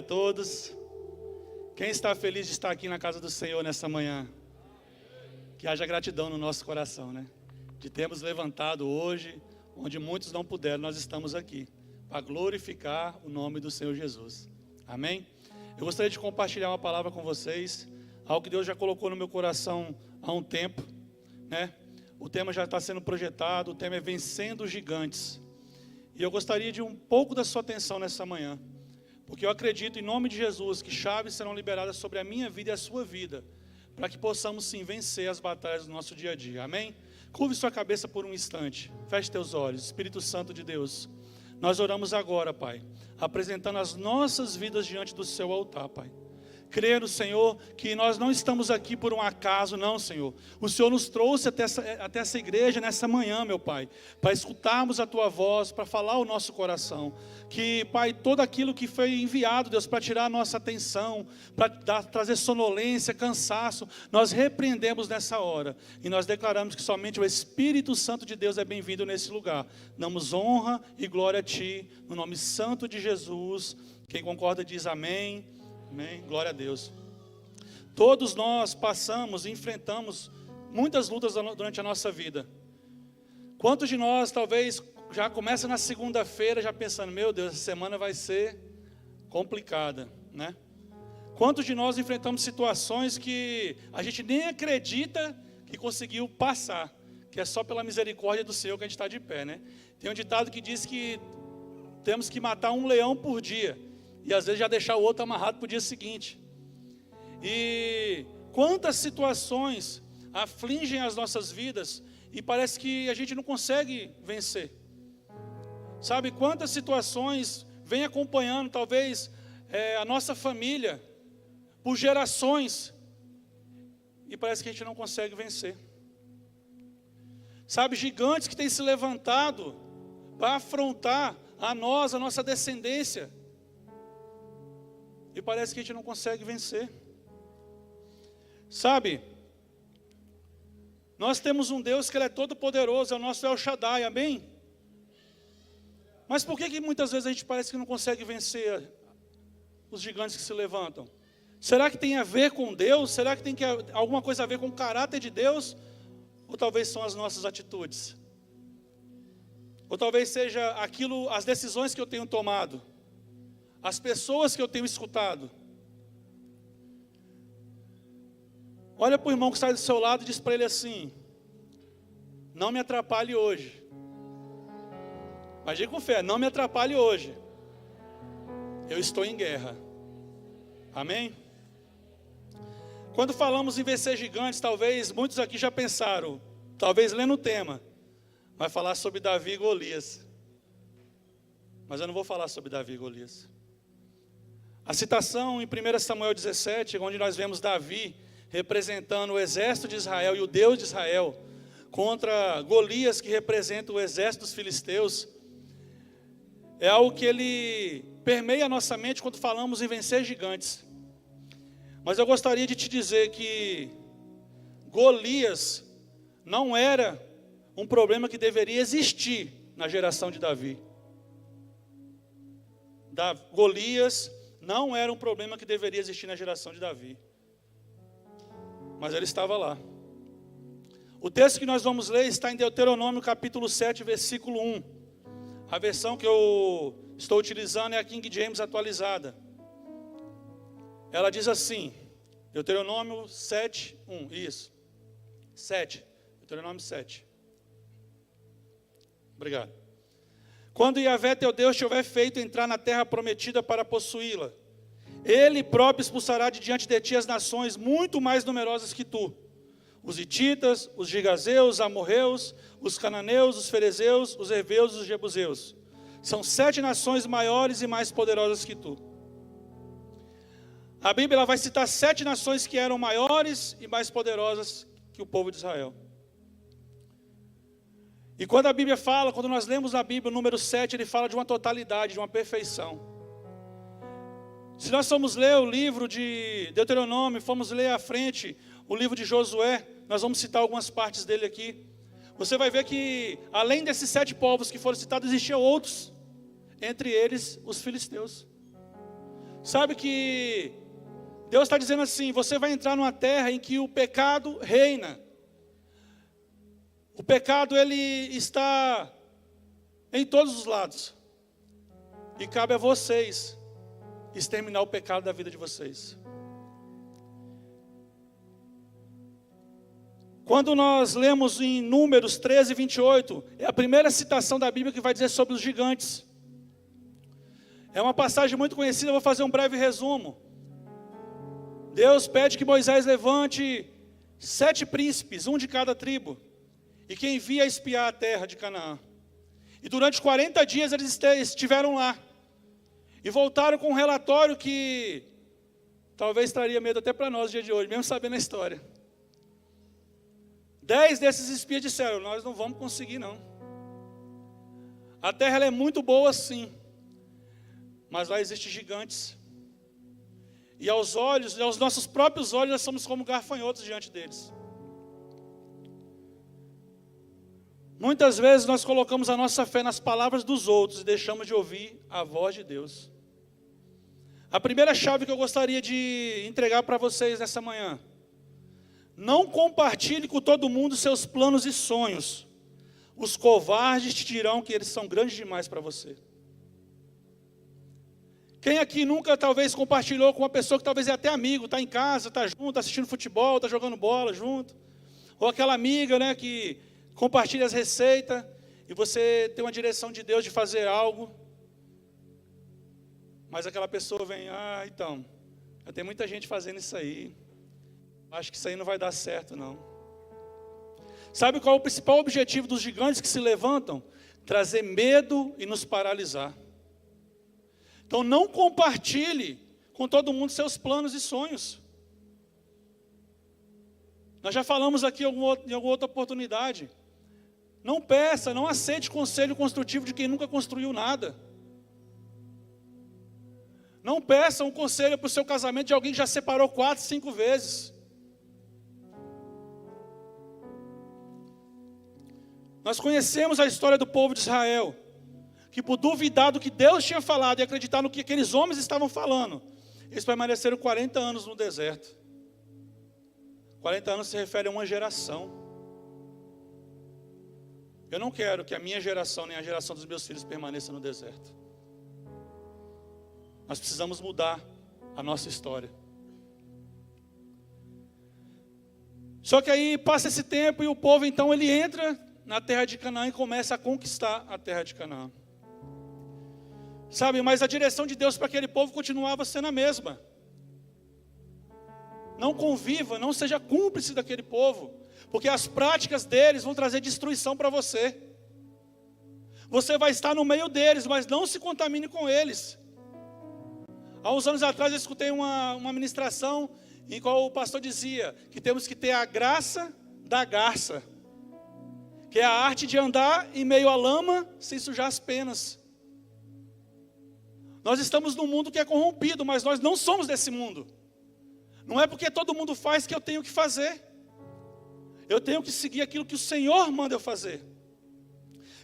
a todos. Quem está feliz de estar aqui na casa do Senhor nessa manhã? Que haja gratidão no nosso coração, né? De termos levantado hoje, onde muitos não puderam, nós estamos aqui, para glorificar o nome do Senhor Jesus. Amém? Eu gostaria de compartilhar uma palavra com vocês, algo que Deus já colocou no meu coração há um tempo, né? O tema já está sendo projetado, o tema é Vencendo os Gigantes. E eu gostaria de um pouco da sua atenção nessa manhã, porque eu acredito em nome de Jesus que chaves serão liberadas sobre a minha vida e a sua vida, para que possamos sim vencer as batalhas do nosso dia a dia. Amém? Curve sua cabeça por um instante, feche teus olhos. Espírito Santo de Deus, nós oramos agora, Pai, apresentando as nossas vidas diante do seu altar, Pai. Crendo, Senhor, que nós não estamos aqui por um acaso, não, Senhor. O Senhor nos trouxe até essa igreja nessa manhã, meu Pai, para escutarmos a Tua voz, para falar o nosso coração. Que, Pai, todo aquilo que foi enviado, Deus, para tirar a nossa atenção, para trazer sonolência, cansaço, nós repreendemos nessa hora. E nós declaramos que somente o Espírito Santo de Deus é bem-vindo nesse lugar. Damos honra e glória a Ti, no nome santo de Jesus. Quem concorda diz amém. Amém, glória a Deus. Todos nós passamos e enfrentamos muitas lutas durante a nossa vida. Quantos de nós talvez já começa na segunda-feira já pensando, meu Deus, essa semana vai ser complicada, né? Quantos de nós enfrentamos situações que a gente nem acredita que conseguiu passar, que é só pela misericórdia do Senhor que a gente está de pé, né? Tem um ditado que diz que temos que matar um leão por dia, e às vezes já deixar o outro amarrado para o dia seguinte. E quantas situações afligem as nossas vidas e parece que a gente não consegue vencer. Sabe, quantas situações vem acompanhando talvez a nossa família por gerações e parece que a gente não consegue vencer. Sabe, gigantes que têm se levantado para afrontar a nós, a nossa descendência, e parece que a gente não consegue vencer. Sabe, nós temos um Deus que Ele é todo poderoso, é o nosso El Shaddai, amém? Mas por que muitas vezes a gente parece que não consegue vencer os gigantes que se levantam? Será que tem a ver com Deus? Será que tem alguma coisa a ver com o caráter de Deus? Ou talvez são as nossas atitudes? Ou talvez seja aquilo, as decisões que eu tenho tomado, as pessoas que eu tenho escutado. Olha para o irmão que está do seu lado e diz para ele assim: não me atrapalhe hoje. Mas diga com fé, não me atrapalhe hoje. Eu estou em guerra. Amém? Quando falamos em vencer gigantes, talvez muitos aqui já pensaram, talvez lendo o tema, vai falar sobre Davi e Golias. Mas eu não vou falar sobre Davi e Golias. A citação em 1 Samuel 17, onde nós vemos Davi representando o exército de Israel e o Deus de Israel, contra Golias, que representa o exército dos filisteus, é algo que ele permeia a nossa mente quando falamos em vencer gigantes. Mas eu gostaria de te dizer que Golias não era um problema que deveria existir na geração de Davi. Golias não era um problema que deveria existir na geração de Davi. Mas ele estava lá. O texto que nós vamos ler está em Deuteronômio capítulo 7, versículo 1. A versão que eu estou utilizando é a King James atualizada. Ela diz assim, Deuteronômio 7, 1, isso. 7, Deuteronômio 7. Obrigado. Quando Yahvé teu Deus te houver feito entrar na terra prometida para possuí-la, Ele próprio expulsará de diante de ti as nações muito mais numerosas que tu. Os hititas, os gigazeus, os amorreus, os cananeus, os ferezeus, os heveus e os jebuseus. São 7 nações maiores e mais poderosas que tu. A Bíblia vai citar 7 nações que eram maiores e mais poderosas que o povo de Israel. E quando a Bíblia fala, quando nós lemos na Bíblia o número 7, ele fala de uma totalidade, de uma perfeição. Se nós formos ler o livro de Deuteronômio, formos ler à frente o livro de Josué, nós vamos citar algumas partes dele aqui. Você vai ver que, além desses 7 povos que foram citados, existiam outros, entre eles os filisteus. Sabe que Deus está dizendo assim: você vai entrar numa terra em que o pecado reina. O pecado, ele está em todos os lados. E cabe a vocês exterminar o pecado da vida de vocês. Quando nós lemos em Números 13, 28, é a primeira citação da Bíblia que vai dizer sobre os gigantes. É uma passagem muito conhecida, eu vou fazer um breve resumo. Deus pede que Moisés levante 7 príncipes, um de cada tribo, e que envie a espiar a terra de Canaã. E durante 40 dias eles estiveram lá. E voltaram com um relatório que talvez traria medo até para nós no dia de hoje, mesmo sabendo a história. 10 desses espias disseram: nós não vamos conseguir não. A terra ela é muito boa sim, mas lá existem gigantes. E aos olhos, aos nossos próprios olhos, nós somos como gafanhotos diante deles. Muitas vezes nós colocamos a nossa fé nas palavras dos outros e deixamos de ouvir a voz de Deus. A primeira chave que eu gostaria de entregar para vocês nessa manhã: não compartilhe com todo mundo seus planos e sonhos. Os covardes te dirão que eles são grandes demais para você. Quem aqui nunca talvez compartilhou com uma pessoa que talvez é até amigo, está em casa, está junto, está assistindo futebol, está jogando bola junto, ou aquela amiga, né, que compartilha as receitas e você tem uma direção de Deus de fazer algo, mas aquela pessoa vem: então, já tem muita gente fazendo isso aí, acho que isso aí não vai dar certo não. Sabe qual é o principal objetivo dos gigantes que se levantam? Trazer medo e nos paralisar. Então não compartilhe com todo mundo seus planos e sonhos. Nós já falamos aqui em alguma outra oportunidade. Não peça, não aceite conselho construtivo de quem nunca construiu nada. Não peça um conselho para o seu casamento de alguém que já separou 4, 5 vezes. Nós conhecemos a história do povo de Israel, que por duvidar do que Deus tinha falado e acreditar no que aqueles homens estavam falando, eles permaneceram 40 anos no deserto. 40 anos se refere a uma geração. Eu não quero que a minha geração, nem a geração dos meus filhos permaneça no deserto. Nós precisamos mudar a nossa história. Só que aí passa esse tempo e o povo então ele entra na terra de Canaã e começa a conquistar a terra de Canaã. Sabe, mas a direção de Deus para aquele povo continuava sendo a mesma. Não conviva, não seja cúmplice daquele povo, porque as práticas deles vão trazer destruição para você. Você vai estar no meio deles, mas não se contamine com eles. Há uns anos atrás eu escutei uma ministração em qual o pastor dizia que temos que ter a graça da garça, que é a arte de andar em meio à lama sem sujar as penas. Nós estamos num mundo que é corrompido, mas nós não somos desse mundo. Não é porque todo mundo faz que eu tenho que fazer. Eu tenho que seguir aquilo que o Senhor manda eu fazer.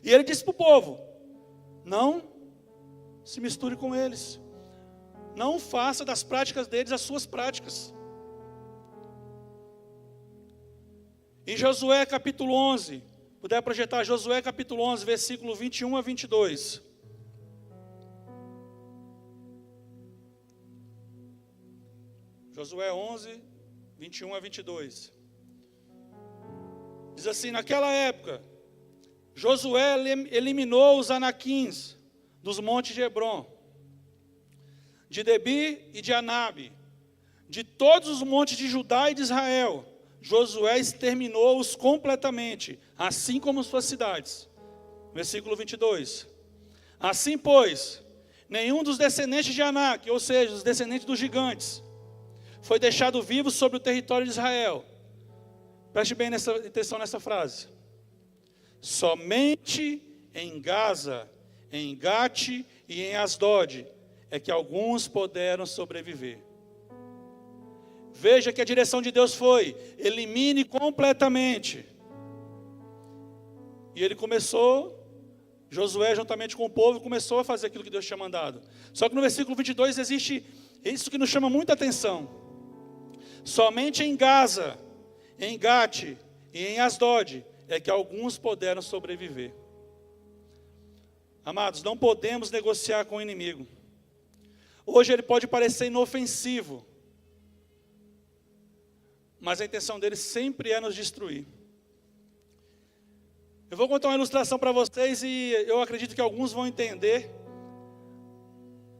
E ele disse para o povo: não se misture com eles. Não faça das práticas deles as suas práticas. Em Josué capítulo 11, puder projetar Josué capítulo 11, versículo 21 a 22. Josué 11, 21 a 22. Diz assim: naquela época, Josué eliminou os anaquins dos montes de Hebron, de Debir e de Anabe, de todos os montes de Judá e de Israel. Josué exterminou-os completamente, assim como suas cidades. Versículo 22. Assim, pois, nenhum dos descendentes de Anak, ou seja, os descendentes dos gigantes, foi deixado vivo sobre o território de Israel. Preste bem atenção nessa frase. Somente em Gaza, em Gate e em Asdod é que alguns puderam sobreviver. Veja que a direção de Deus foi: elimine completamente. E ele começou, Josué juntamente com o povo, começou a fazer aquilo que Deus tinha mandado. Só que no versículo 22 existe É isso que nos chama muita atenção. Somente em Gaza, em Gate e em Asdod é que alguns puderam sobreviver. Amados, não podemos negociar com o inimigo. Hoje ele pode parecer inofensivo, mas a intenção dele sempre é nos destruir. Eu vou contar uma ilustração para vocês e eu acredito que alguns vão entender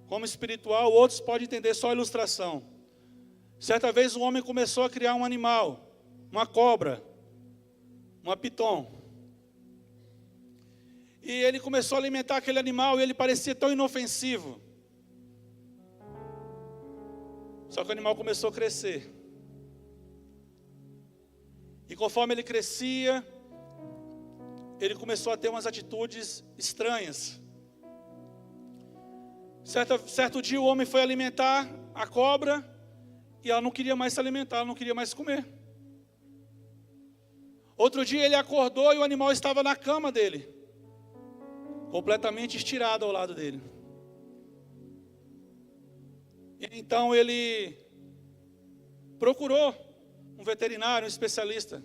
como espiritual, outros podem entender só a ilustração. Certa vez um homem começou a criar um animal, uma cobra, uma piton. E ele começou a alimentar aquele animal e ele parecia tão inofensivo. Só que o animal começou a crescer. E conforme ele crescia, ele começou a ter umas atitudes estranhas. Certo dia o homem foi alimentar a cobra e ela não queria mais se alimentar, ela não queria mais comer. Outro dia ele acordou e o animal estava na cama dele, completamente estirado ao lado dele. E então ele procurou um veterinário, um especialista.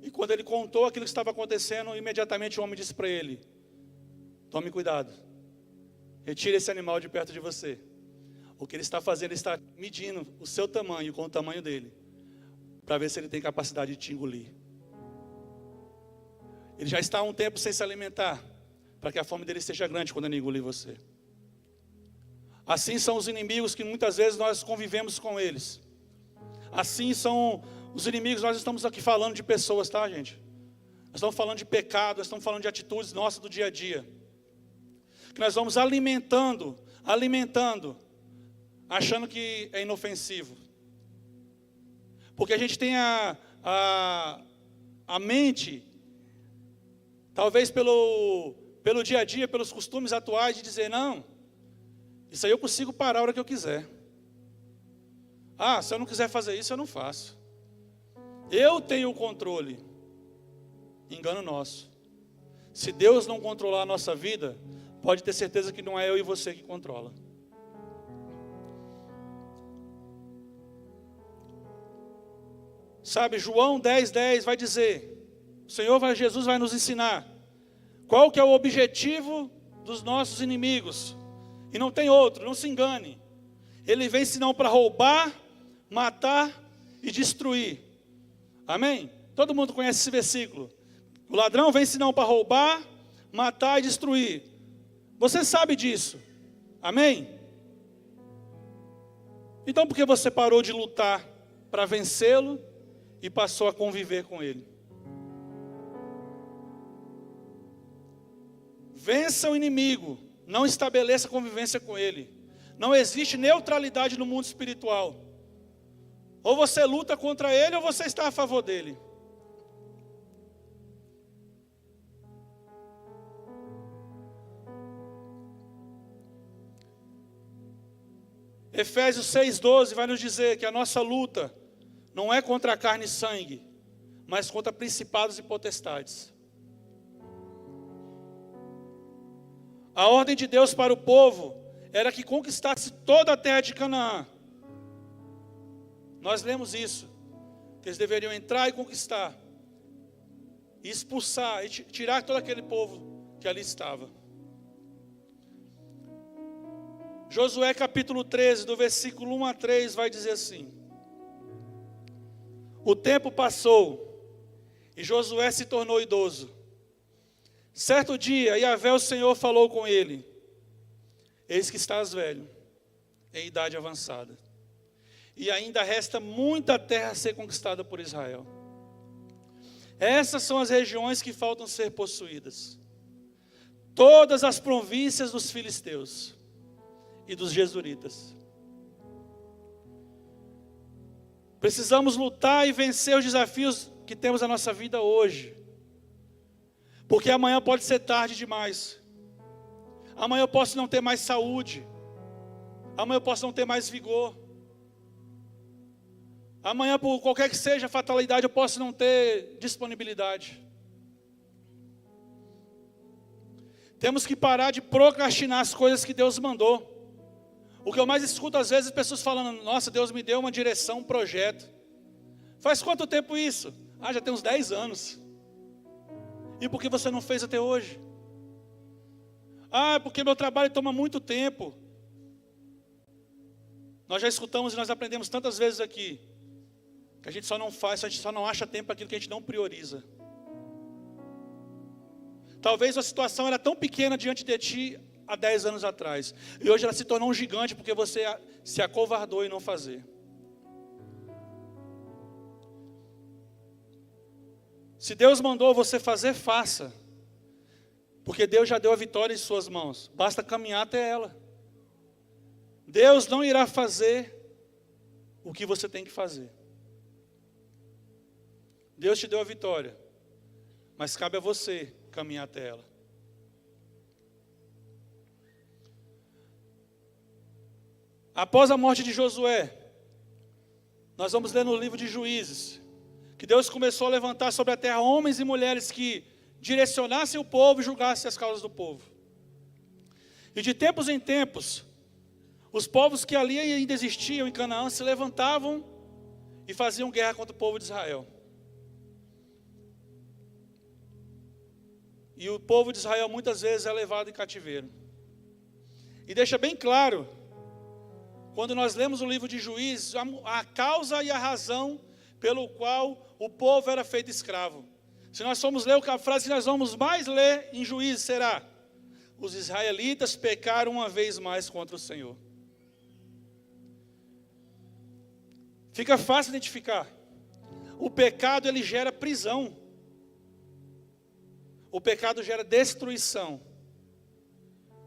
E quando ele contou aquilo que estava acontecendo, imediatamente o homem disse para ele: tome cuidado, retire esse animal de perto de você. O que ele está fazendo, ele está medindo o seu tamanho com o tamanho dele, para ver se ele tem capacidade de te engolir. Ele já está há um tempo sem se alimentar, para que a fome dele seja grande quando ele engolir você. Assim são os inimigos que muitas vezes nós convivemos com eles. Assim são os inimigos. Nós estamos aqui falando de pessoas, tá, gente? Nós estamos falando de pecado, nós estamos falando de atitudes nossas do dia a dia, que nós vamos alimentando, achando que é inofensivo. Porque a gente tem a mente, talvez pelo dia a dia, pelos costumes atuais, de dizer: não, isso aí eu consigo parar a hora que eu quiser. Se eu não quiser fazer isso, eu não faço. Eu tenho o controle. Engano nosso. Se Deus não controlar a nossa vida, pode ter certeza que não é eu e você que controla. Sabe, João 10:10 vai dizer, o Senhor Jesus vai nos ensinar qual que é o objetivo dos nossos inimigos. E não tem outro, não se engane. Ele vem senão para roubar, matar e destruir. Amém? Todo mundo conhece esse versículo. O ladrão vem senão para roubar, matar e destruir. Você sabe disso. Amém? Então por que você parou de lutar para vencê-lo e passou a conviver com ele? Vença o inimigo, não estabeleça convivência com ele. Não existe neutralidade no mundo espiritual. Ou você luta contra ele ou você está a favor dele. Efésios 6:12 vai nos dizer que a nossa luta não é contra a carne e sangue, mas contra principados e potestades. A ordem de Deus para o povo era que conquistasse toda a terra de Canaã. Nós lemos isso, que eles deveriam entrar e conquistar, e expulsar, e tirar todo aquele povo que ali estava. Josué capítulo 13, do versículo 1 a 3, vai dizer assim: o tempo passou, e Josué se tornou idoso. Certo dia, Yahvé o Senhor falou com ele: eis que estás velho, em idade avançada, e ainda resta muita terra a ser conquistada por Israel. Essas são as regiões que faltam ser possuídas, todas as províncias dos filisteus e dos jesuritas. Precisamos lutar e vencer os desafios que temos na nossa vida hoje, porque amanhã pode ser tarde demais. Amanhã eu posso não ter mais saúde, amanhã eu posso não ter mais vigor, amanhã, por qualquer que seja a fatalidade, eu posso não ter disponibilidade. Temos que parar de procrastinar as coisas que Deus mandou. O que eu mais escuto às vezes, pessoas falando: nossa, Deus me deu uma direção, um projeto. Faz quanto tempo isso? Já tem uns 10 anos. E por que você não fez até hoje? É porque meu trabalho toma muito tempo. Nós já escutamos e nós aprendemos tantas vezes aqui, que a gente só não faz, a gente só não acha tempo para aquilo que a gente não prioriza. Talvez a situação era tão pequena diante de ti há 10 anos atrás, e hoje ela se tornou um gigante porque você se acovardou em não fazer. Se Deus mandou você fazer, faça. Porque Deus já deu a vitória em suas mãos. Basta caminhar até ela. Deus não irá fazer o que você tem que fazer. Deus te deu a vitória, mas cabe a você caminhar até ela. Após a morte de Josué, nós vamos ler no livro de Juízes, que Deus começou a levantar sobre a terra homens e mulheres que direcionassem o povo e julgassem as causas do povo. E de tempos em tempos, os povos que ali ainda existiam em Canaã se levantavam e faziam guerra contra o povo de Israel. E o povo de Israel muitas vezes é levado em cativeiro. E deixa bem claro, quando nós lemos o livro de Juízes, a causa e a razão pelo qual o povo era feito escravo. Se nós formos ler a frase que nós vamos mais ler em Juízes, será: os israelitas pecaram uma vez mais contra o Senhor. Fica fácil identificar. O pecado, ele gera prisão. O pecado gera destruição.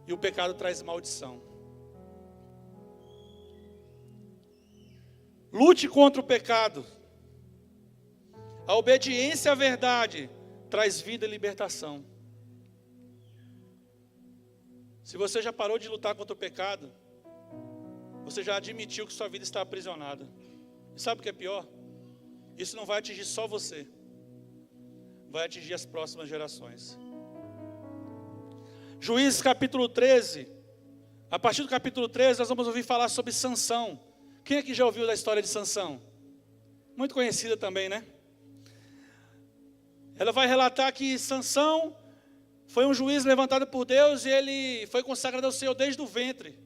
E o pecado traz maldição. Lute contra o pecado. A obediência à verdade traz vida e libertação. Se você já parou de lutar contra o pecado, você já admitiu que sua vida está aprisionada. E sabe o que é pior? Isso não vai atingir só você, vai atingir as próximas gerações. Juízes capítulo 13. A partir do capítulo 13 nós vamos ouvir falar sobre Sansão. Quem aqui já ouviu da história de Sansão? Muito conhecida também, né? Ela vai relatar que Sansão foi um juiz levantado por Deus e ele foi consagrado ao Senhor desde o ventre.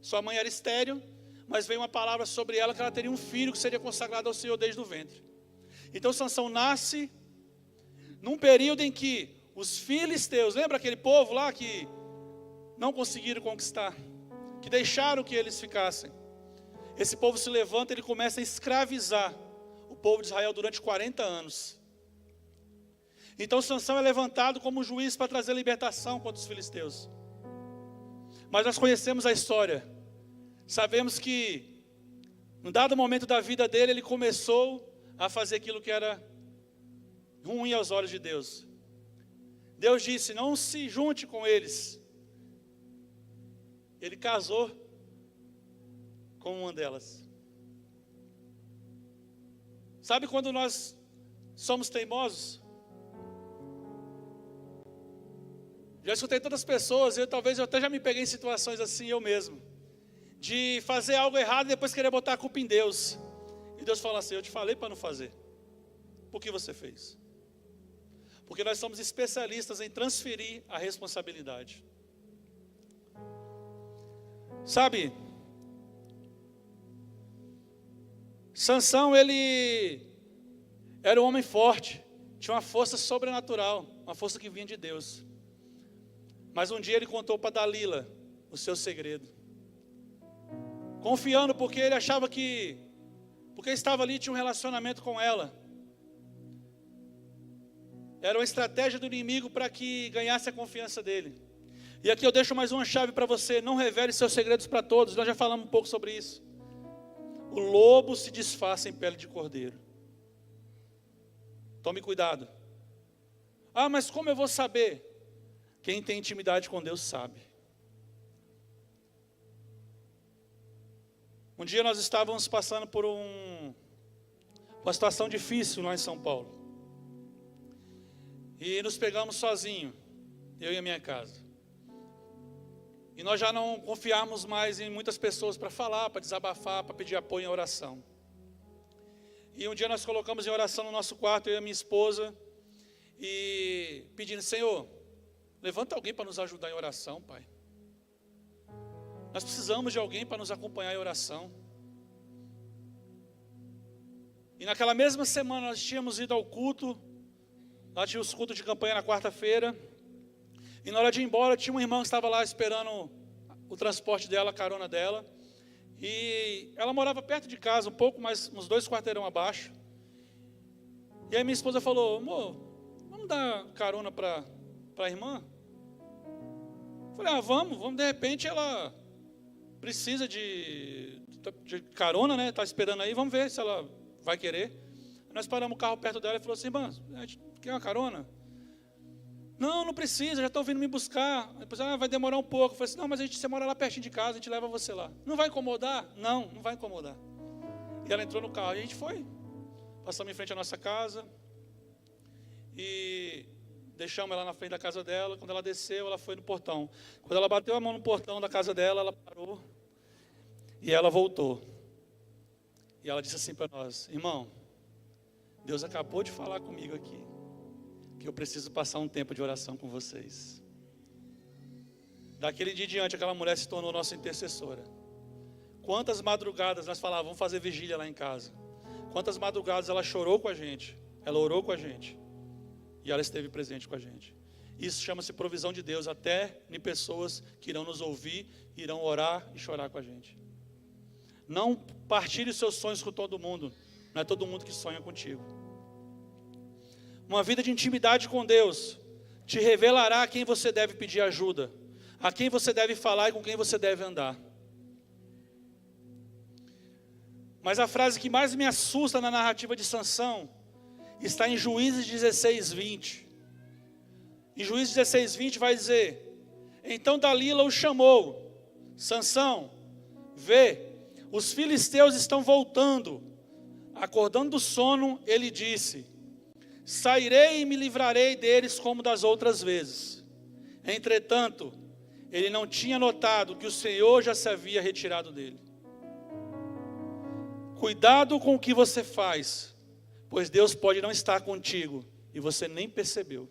Sua mãe era estéril, mas veio uma palavra sobre ela que ela teria um filho que seria consagrado ao Senhor desde o ventre. Então Sansão nasce num período em que os filisteus, lembra aquele povo lá que não conseguiram conquistar, que deixaram que eles ficassem? Esse povo se levanta e ele começa a escravizar o povo de Israel durante 40 anos. Então Sansão é levantado como juiz para trazer libertação contra os filisteus. Mas nós conhecemos a história. Sabemos que, num dado momento da vida dele, ele começou a fazer aquilo que era ruim aos olhos de Deus. Deus disse: não se junte com eles. Ele casou com uma delas. Sabe quando nós somos teimosos? Já escutei tantas pessoas, talvez eu até já me peguei em situações assim eu mesmo, de fazer algo errado e depois querer botar a culpa em Deus. E Deus fala assim: eu te falei para não fazer. Por que você fez? Porque nós somos especialistas em transferir a responsabilidade. Sabe, Sansão, ele era um homem forte, tinha uma força sobrenatural, uma força que vinha de Deus. Mas um dia ele contou para Dalila o seu segredo, confiando, porque ele achava que, porque estava ali, tinha um relacionamento com ela. Era uma estratégia do inimigo para que ganhasse a confiança dele. E aqui eu deixo mais uma chave para você: não revele seus segredos para todos. Nós já falamos um pouco sobre isso. O lobo se disfarça em pele de cordeiro. Tome cuidado. Mas como eu vou saber? Quem tem intimidade com Deus sabe. Um dia nós estávamos passando por uma situação difícil lá em São Paulo. E nos pegamos sozinhos, eu e a minha casa. E nós já não confiamos mais em muitas pessoas para falar, para desabafar, para pedir apoio em oração. E um dia nós colocamos em oração no nosso quarto, eu e a minha esposa, e pedindo: Senhor, levanta alguém para nos ajudar em oração, Pai. Nós precisamos de alguém para nos acompanhar em oração. E naquela mesma semana nós tínhamos ido ao culto, lá tinha os cultos de campanha na quarta-feira, e na hora de ir embora tinha uma irmã que estava lá esperando o transporte dela, a carona dela, e ela morava perto de casa, um pouco mais, uns 2 quarteirão abaixo. E aí minha esposa falou: amor, vamos dar carona para a irmã? Eu falei: vamos, de repente ela precisa de carona, né? Está esperando aí, vamos ver se ela vai querer. Nós paramos o carro perto dela e falou assim: irmã, a gente quer uma carona? Não precisa, já estão vindo me buscar. Depois, vai demorar um pouco. Eu falei assim: não, mas você mora lá pertinho de casa, a gente leva você lá. Não vai incomodar? Não vai incomodar. E ela entrou no carro, e a gente foi. Passamos em frente à nossa casa e deixamos ela na frente da casa dela. Quando ela desceu, ela foi no portão. Quando ela bateu a mão no portão da casa dela, ela parou e ela voltou. E ela disse assim para nós: irmão, Deus acabou de falar comigo aqui, que eu preciso passar um tempo de oração com vocês. Daquele dia em diante, aquela mulher se tornou nossa intercessora. Quantas madrugadas nós falávamos: vamos fazer vigília lá em casa. Quantas madrugadas ela chorou com a gente, ela orou com a gente, e ela esteve presente com a gente. Isso chama-se provisão de Deus, até em pessoas que irão nos ouvir, irão orar e chorar com a gente. Não partilhe os seus sonhos com todo mundo, não é todo mundo que sonha contigo. Uma vida de intimidade com Deus te revelará a quem você deve pedir ajuda, a quem você deve falar e com quem você deve andar. Mas a frase que mais me assusta na narrativa de Sansão está em Juízes 16:20. Em Juízes 16:20 vai dizer: então Dalila o chamou: Sansão, vê, os filisteus estão voltando. Acordando do sono, ele disse: sairei e me livrarei deles como das outras vezes. Entretanto, ele não tinha notado que o Senhor já se havia retirado dele. Cuidado com o que você faz, pois Deus pode não estar contigo e você nem percebeu.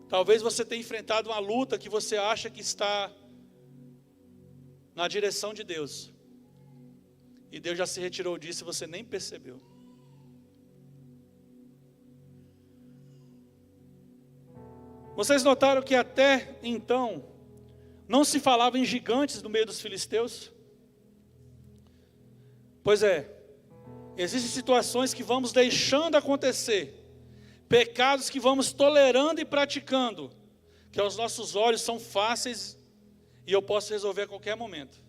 Talvez você tenha enfrentado uma luta que você acha que está na direção de Deus, e Deus já se retirou disso e você nem percebeu. Vocês notaram que até então não se falava em gigantes no meio dos filisteus? Pois é, existem situações que vamos deixando acontecer, pecados que vamos tolerando e praticando, que aos nossos olhos são fáceis e eu posso resolver a qualquer momento.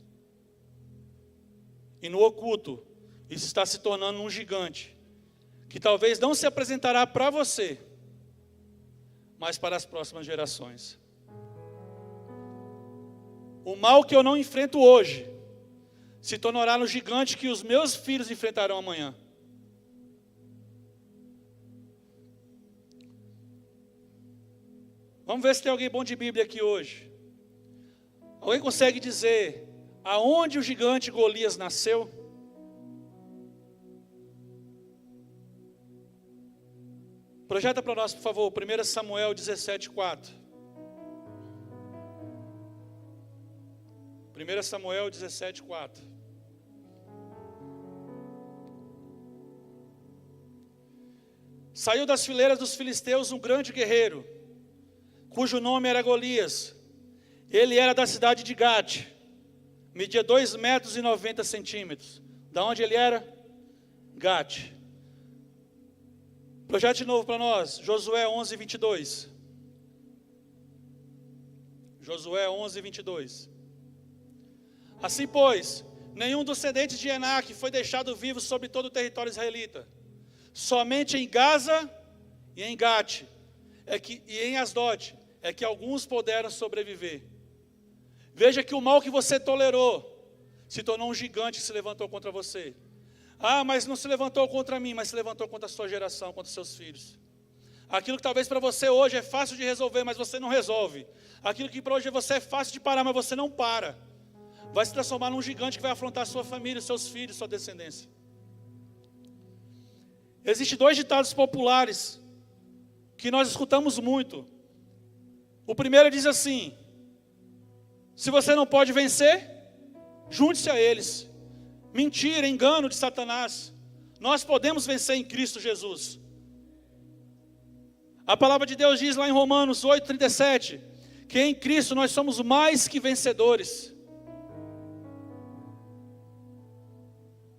E no oculto, isso está se tornando um gigante, que talvez não se apresentará para você, mas para as próximas gerações. O mal que eu não enfrento hoje, se tornará no gigante que os meus filhos enfrentarão amanhã. Vamos ver se tem alguém bom de Bíblia aqui hoje. Alguém consegue dizer aonde o gigante Golias nasceu? Projeta para nós, por favor, 1 Samuel 17:4. 1 Samuel 17:4. Saiu das fileiras dos filisteus um grande guerreiro, cujo nome era Golias. Ele era da cidade de Gate, media 2,90 metros. Da onde ele era? Gate. Projete de novo para nós, Josué 11:22. Josué 11:22. Assim, pois, nenhum dos descendentes de Enaque foi deixado vivo sobre todo o território israelita. Somente em Gaza e em Gate, e em Asdote, é que alguns puderam sobreviver. Veja que o mal que você tolerou se tornou um gigante que se levantou contra você. Ah, mas não se levantou contra mim, mas se levantou contra a sua geração, contra os seus filhos. Aquilo que talvez para você hoje é fácil de resolver, mas você não resolve. Aquilo que para hoje você é fácil de parar, mas você não para. Vai se transformar num gigante que vai afrontar a sua família, seus filhos, sua descendência. Existem 2 ditados populares que nós escutamos muito. O primeiro diz assim: se você não pode vencer, junte-se a eles. Mentira, engano de Satanás. Nós podemos vencer em Cristo Jesus. A palavra de Deus diz lá em Romanos 8:37, que em Cristo nós somos mais que vencedores.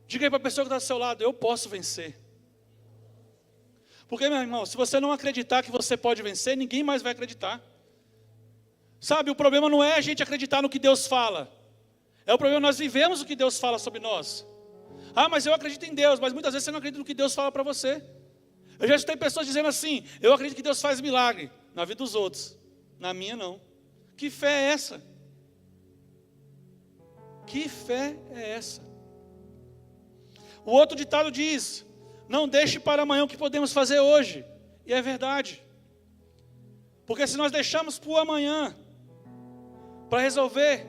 Diga aí para a pessoa que está do seu lado: eu posso vencer. Porque, meu irmão, se você não acreditar que você pode vencer, ninguém mais vai acreditar. Sabe, o problema não é a gente acreditar no que Deus fala. É o problema, nós vivemos o que Deus fala sobre nós. Ah, mas eu acredito em Deus, mas muitas vezes você não acredita no que Deus fala para você. Eu já escutei pessoas dizendo assim: eu acredito que Deus faz milagre na vida dos outros, na minha não. Que fé é essa? Que fé é essa? O outro ditado diz: não deixe para amanhã o que podemos fazer hoje. E é verdade. Porque se nós deixamos para o amanhã, para resolver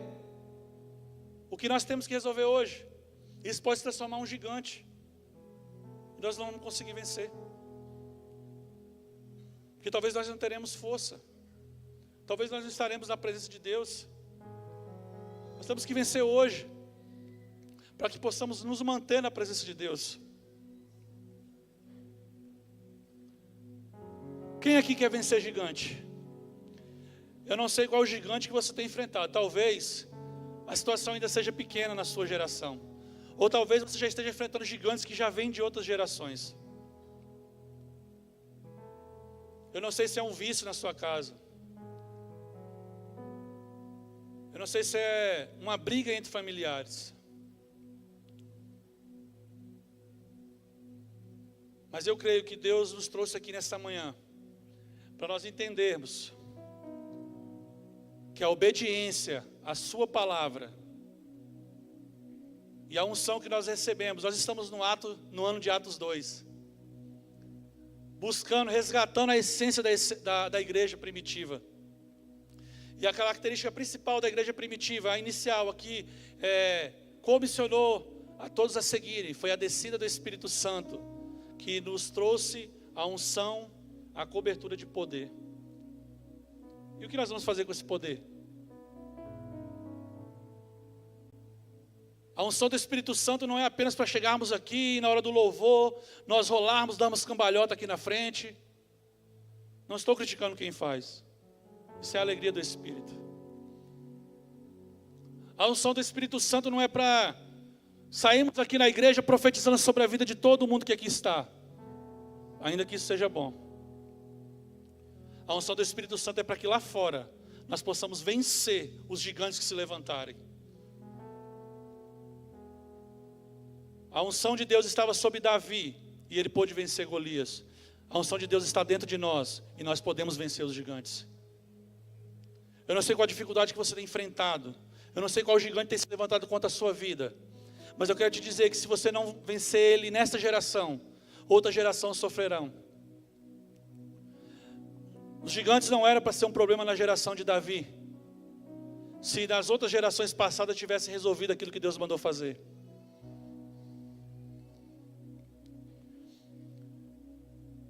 o que nós temos que resolver hoje, isso pode se transformar em um gigante. E nós não vamos conseguir vencer. Porque talvez nós não teremos força. Talvez nós não estaremos na presença de Deus. Nós temos que vencer hoje, para que possamos nos manter na presença de Deus. Quem aqui quer vencer gigante? Eu não sei qual o gigante que você tem enfrentado. Talvez a situação ainda seja pequena na sua geração. Ou talvez você já esteja enfrentando gigantes que já vêm de outras gerações. Eu não sei se é um vício na sua casa. Eu não sei se é uma briga entre familiares. Mas eu creio que Deus nos trouxe aqui nessa manhã para nós entendermos que a obediência à sua palavra e a unção que nós recebemos, nós estamos no ano de Atos 2, buscando, resgatando a essência da igreja primitiva. E a característica principal da igreja primitiva, a inicial aqui, comissionou a todos a seguirem, foi a descida do Espírito Santo, que nos trouxe a unção, a cobertura de poder. E o que nós vamos fazer com esse poder? A unção do Espírito Santo não é apenas para chegarmos aqui e na hora do louvor, nós rolarmos, darmos cambalhota aqui na frente. Não estou criticando quem faz. Isso é a alegria do Espírito. A unção do Espírito Santo não é para sairmos aqui na igreja profetizando sobre a vida de todo mundo que aqui está, ainda que isso seja bom. A unção do Espírito Santo é para que lá fora nós possamos vencer os gigantes que se levantarem. A unção de Deus estava sobre Davi e ele pôde vencer Golias. A unção de Deus está dentro de nós e nós podemos vencer os gigantes. Eu não sei qual a dificuldade que você tem enfrentado. Eu não sei qual gigante tem se levantado contra a sua vida. Mas eu quero te dizer que se você não vencer ele nesta geração, outra geração sofrerão. Os gigantes não era para ser um problema na geração de Davi, se nas outras gerações passadas tivesse resolvido aquilo que Deus mandou fazer.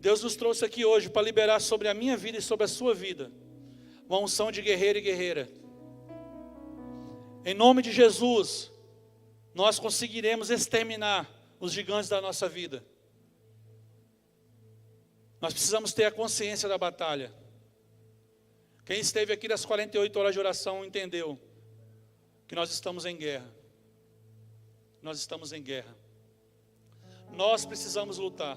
Deus nos trouxe aqui hoje para liberar sobre a minha vida e sobre a sua vida uma unção de guerreiro e guerreira. Em nome de Jesus, nós conseguiremos exterminar os gigantes da nossa vida. Nós precisamos ter a consciência da batalha. Quem esteve aqui das 48 horas de oração entendeu que nós estamos em guerra. Nós estamos em guerra. Nós precisamos lutar.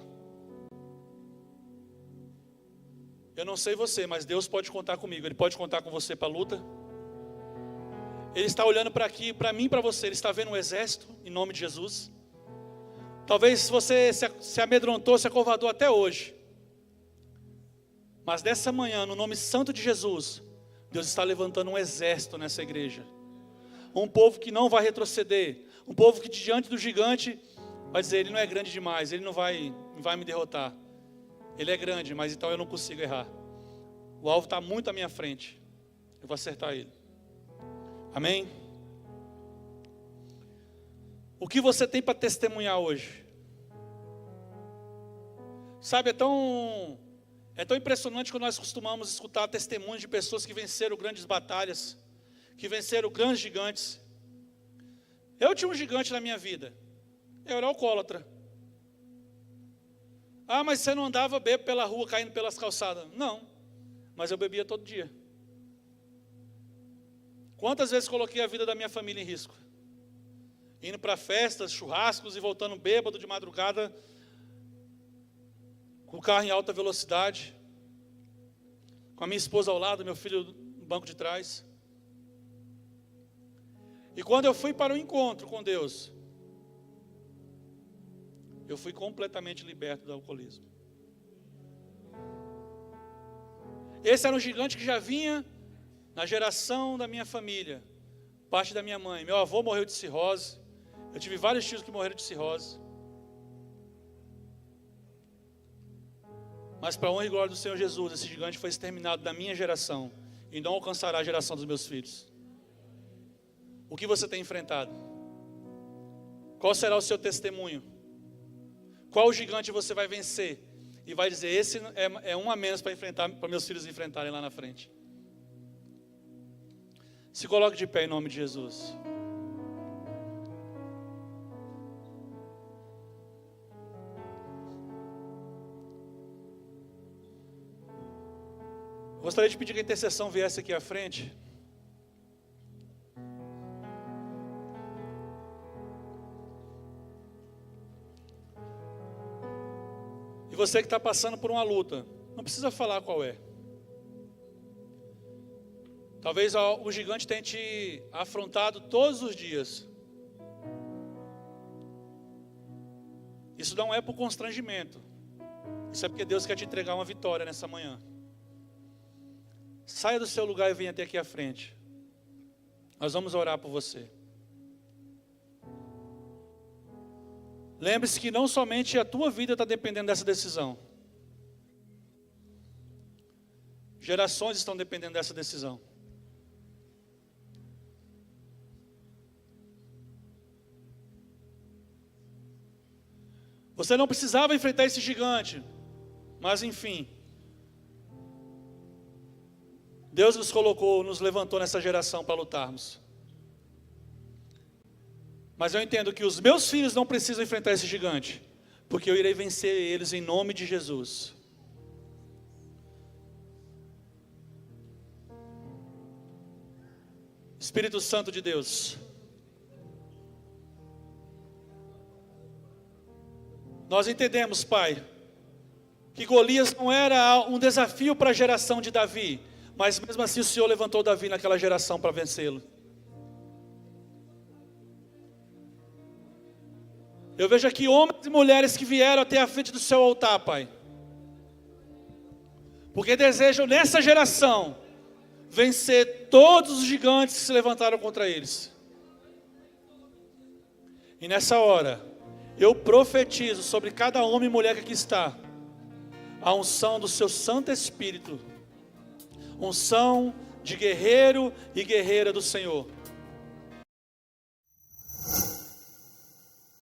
Eu não sei você, mas Deus pode contar comigo. Ele pode contar com você para a luta. Ele está olhando para aqui, para mim e para você. Ele está vendo um exército, em nome de Jesus. Talvez você se amedrontou, se acovardou até hoje. Mas dessa manhã, no nome santo de Jesus, Deus está levantando um exército nessa igreja. Um povo que não vai retroceder. Um povo que diante do gigante vai dizer: ele não é grande demais, ele não vai me derrotar. Ele é grande, mas então eu não consigo errar. O alvo está muito à minha frente. Eu vou acertar ele. Amém? O que você tem para testemunhar hoje? Sabe, é tão impressionante que nós costumamos escutar testemunhos de pessoas que venceram grandes batalhas, que venceram grandes gigantes. Eu tinha um gigante na minha vida. Eu era alcoólatra. Ah, mas você não andava bêbado pela rua, caindo pelas calçadas? Não, mas eu bebia todo dia. Quantas vezes coloquei a vida da minha família em risco? Indo para festas, churrascos e voltando bêbado de madrugada, com o carro em alta velocidade, com a minha esposa ao lado, meu filho no banco de trás. E quando eu fui para o encontro com Deus, eu fui completamente liberto do alcoolismo. Esse era um gigante que já vinha na geração da minha família, parte da minha mãe. Meu avô morreu de cirrose. Eu tive vários tios que morreram de cirrose. Mas para a honra e glória do Senhor Jesus, esse gigante foi exterminado da minha geração e não alcançará a geração dos meus filhos. O que você tem enfrentado? Qual será o seu testemunho? Qual gigante você vai vencer? E vai dizer, esse é um a menos para meus filhos enfrentarem lá na frente. Se coloque de pé em nome de Jesus. Gostaria de pedir que a intercessão viesse aqui à frente. E você que está passando por uma luta, não precisa falar qual é. Talvez o gigante tenha te afrontado todos os dias. Isso não é por constrangimento. Isso é porque Deus quer te entregar uma vitória nessa manhã. Saia do seu lugar e venha até aqui à frente. Nós vamos orar por você. Lembre-se que não somente a tua vida está dependendo dessa decisão. Gerações estão dependendo dessa decisão. Você não precisava enfrentar esse gigante, mas enfim. Deus nos colocou, nos levantou nessa geração para lutarmos. Mas eu entendo que os meus filhos não precisam enfrentar esse gigante, porque eu irei vencer eles em nome de Jesus. Espírito Santo de Deus, nós entendemos, Pai, que Golias não era um desafio para a geração de Davi, mas mesmo assim o Senhor levantou Davi naquela geração para vencê-lo. Eu vejo aqui homens e mulheres que vieram até a frente do seu altar, Pai, porque desejam nessa geração vencer todos os gigantes que se levantaram contra eles. E nessa hora, eu profetizo sobre cada homem e mulher que aqui está, a unção do seu Santo Espírito, unção de guerreiro e guerreira do Senhor.